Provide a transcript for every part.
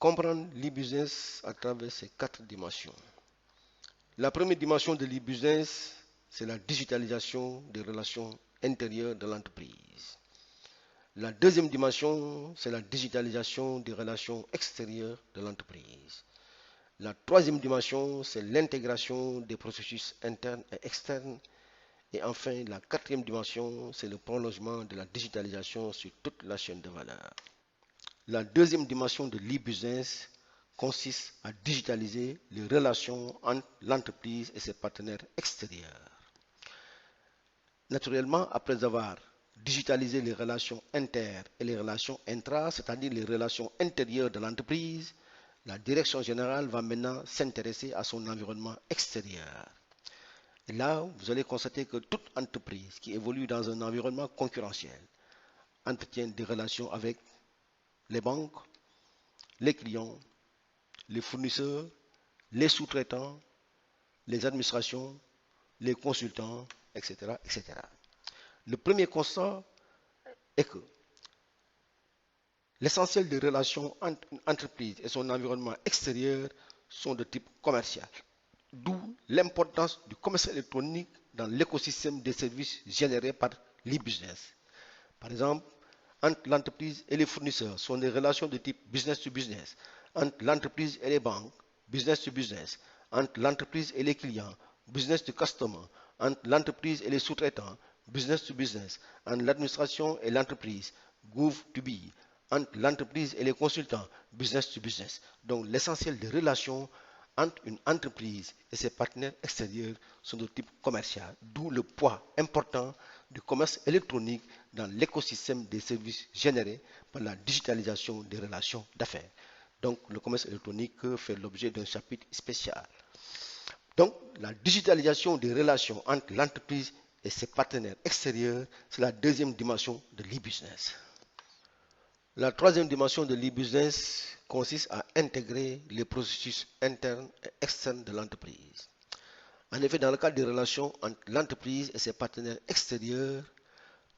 comprendre l'e-business à travers ces 4 dimensions. La première dimension de l'e-business, c'est la digitalisation des relations intérieures de l'entreprise. La deuxième dimension, c'est la digitalisation des relations extérieures de l'entreprise. La troisième dimension, c'est l'intégration des processus internes et externes. Et enfin, la quatrième dimension, c'est le prolongement de la digitalisation sur toute la chaîne de valeur. La deuxième dimension de l'e-business consiste à digitaliser les relations entre l'entreprise et ses partenaires extérieurs. Naturellement, après avoir digitalisé les relations inter et les relations intra, c'est-à-dire les relations intérieures de l'entreprise, la direction générale va maintenant s'intéresser à son environnement extérieur. Et là, vous allez constater que toute entreprise qui évolue dans un environnement concurrentiel entretient des relations avec les banques, les clients, les fournisseurs, les sous-traitants, les administrations, les consultants, etc., etc. Le premier constat est que l'essentiel des relations entre une entreprise et son environnement extérieur sont de type commercial. D'où l'importance du commerce électronique dans l'écosystème des services générés par l'e-business. Par exemple, entre l'entreprise et les fournisseurs sont des relations de type business to business. Entre l'entreprise et les banques, business to business. Entre l'entreprise et les clients, business to customer. Entre l'entreprise et les sous-traitants, business to business. Entre l'administration et l'entreprise, gov to be. Entre l'entreprise et les consultants, business to business. Donc l'essentiel des relations entre une entreprise et ses partenaires extérieurs sont de type commercial, d'où le poids important du commerce électronique dans l'écosystème des services générés par la digitalisation des relations d'affaires. Donc le commerce électronique fait l'objet d'un chapitre spécial. Donc la digitalisation des relations entre l'entreprise et ses partenaires extérieurs, c'est la deuxième dimension de l'e-business. La troisième dimension de l'e-business consiste à intégrer les processus internes et externes de l'entreprise. En effet, dans le cadre des relations entre l'entreprise et ses partenaires extérieurs,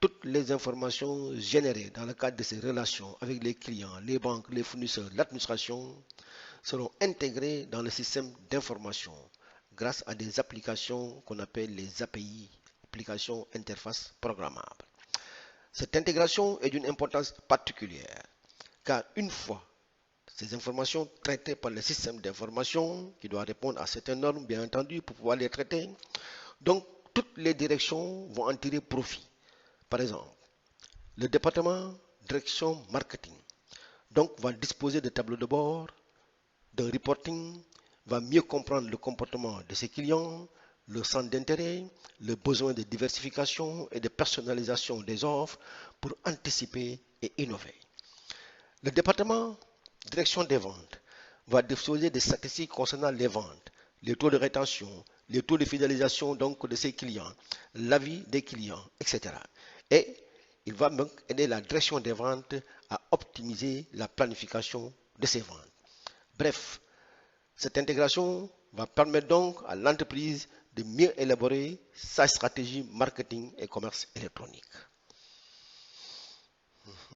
toutes les informations générées dans le cadre de ces relations avec les clients, les banques, les fournisseurs, l'administration seront intégrées dans le système d'information grâce à des applications qu'on appelle les API, applications interface programmables. Cette intégration est d'une importance particulière, car une fois ces informations traitées par le système d'information, qui doit répondre à certaines normes, bien entendu, pour pouvoir les traiter, donc toutes les directions vont en tirer profit. Par exemple, le département direction marketing donc va disposer de tableaux de bord, d'un reporting, va mieux comprendre le comportement de ses clients, le centre d'intérêt, le besoin de diversification et de personnalisation des offres pour anticiper et innover. Le département direction des ventes va disposer des statistiques concernant les ventes, les taux de rétention, les taux de fidélisation donc de ses clients, l'avis des clients, etc. Et il va donc aider la direction des ventes à optimiser la planification de ses ventes. Bref, cette intégration va permettre donc à l'entreprise de mieux élaborer sa stratégie marketing et commerce électronique.